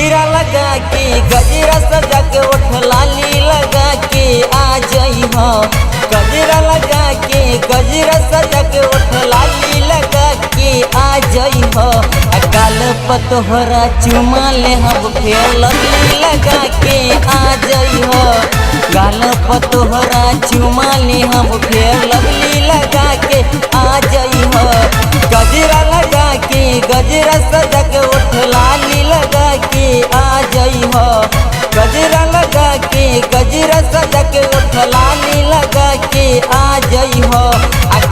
गजरा लगा के गजरा सजा के ओठ लाली लगा के आ जाई हो। गजरा लगा के गजरा सजा के ओठ लाली लगा के आ जाई हो। काल पतोहरा चुमा ले हम फेर लवली लगा के आ जाई हो। काल पतोहरा चुमा ले हम फेर लवली लगा के आ जाई हो। गजरा लगा के गजरा सजा के ओठ लाली लगा के आ जाई हो। गजरा लगा के गजरा सजा के ओठ लाली लगा के आ जाई हो।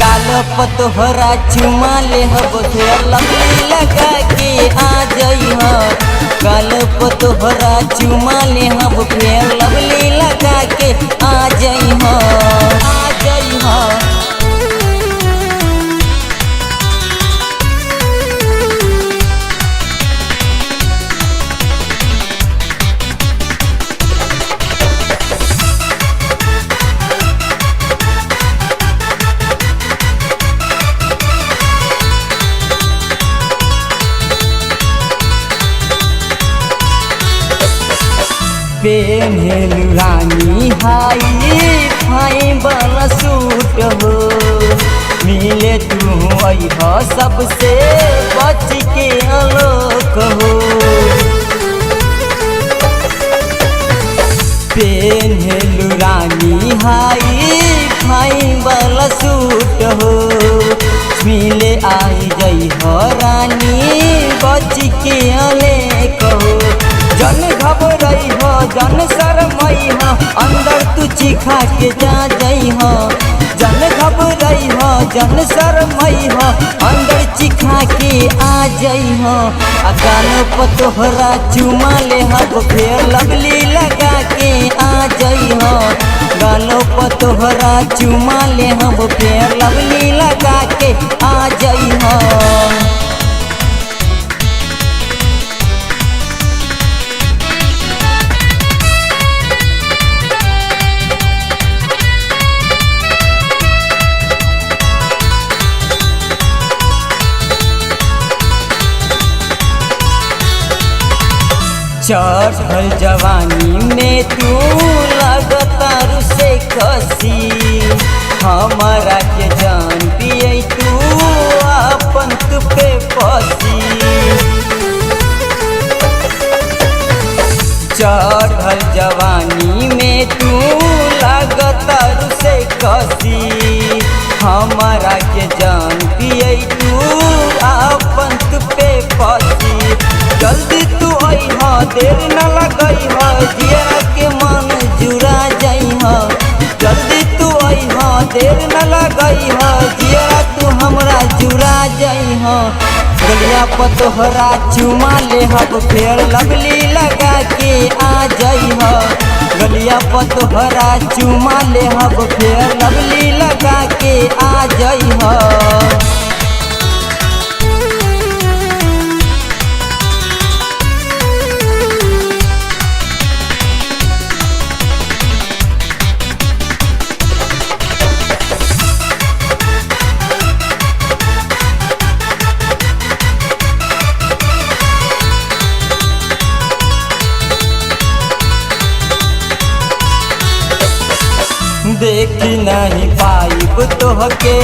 काल पतोहरा चुमा ले हम फेर लवली लगा के आ जाई हो। काल पतोहरा चुमा ले हम फेर लवली लगा के आ जाई हो। आ जाई हो। पेन्हेलु रानी हाई फाई वाला सूट हो। मिले तू अइहा सबसे बच के आलोक हो। पेन्हेलु रानी हाई फाई वाला सूट हो। मिले आई जई हो रानी बच के आलेक हो। जन घबराई हो जन शरमई हो अंदर तू चिखा के जा जाई हो। जन घबराई हो जन शरमई हो अंदर चिखा के आ जाई हो। कान पतोहरा चुमा ले हम फेर लवली लगा के आ जाई हो। गालो पतोहरा चुमा ले हम फेर लवली लगा के आ जाई हो। चढ़ल जवानी में तू लगातार से कसी। हमारा के जान पिए तू अपन तू पे पसी। चढ़ल जवानी में तू लगातार से कसी। हमारा के जान पिए तू अपन तू पे पसी। जल्दी तू अइहा देर न लगई हो जिया के मन जुड़ा जाई हो। जल्दी तू अइहा देर न लगई हो जिया तू हमरा जुड़ा जाई हो। गलिया पतोहरा चुमा ले हम फेर लवली लगा के आ जाई हो। गलिया पतोहरा चुमा ले हम फेर लवली लगा के आ जाई हो। देखी नहीं पाइब तोहके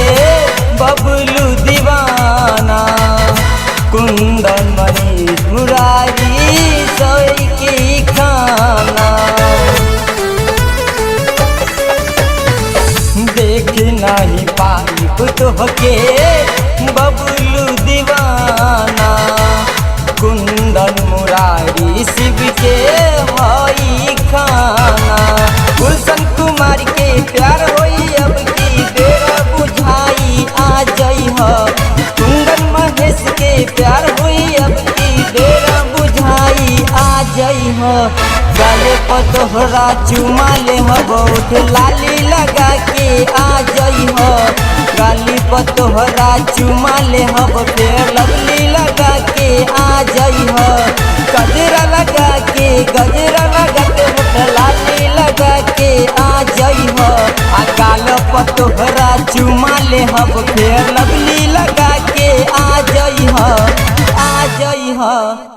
बबलू दीवाना। कुंदन मनीष मुरारी सोई की खाना। देखी नहीं पाइब तोहके बबलू दीवाना। कुंदन मुरारी शिव के हई खाना। गुलशन कुमार के प्यार होई अब की बेरा बुझाई आ जाई हो। कुंदन महेश के प्यार होई अब की बेरा बुझाई आ जाई हो। गाले पतोहरा चुमा ले हम ओठ लाली लगा के आ जाई हो। गाली पतोहरा चुमा ले हम फेर लवली लगा के आ जाई हो। गजरा लगा के गजरा लगा के ओठ लाली लगा के आ जाई हो। काल पतोहरा चुमा ले हम फेर लवली लगा के आ जाई हो। आ जाई हो।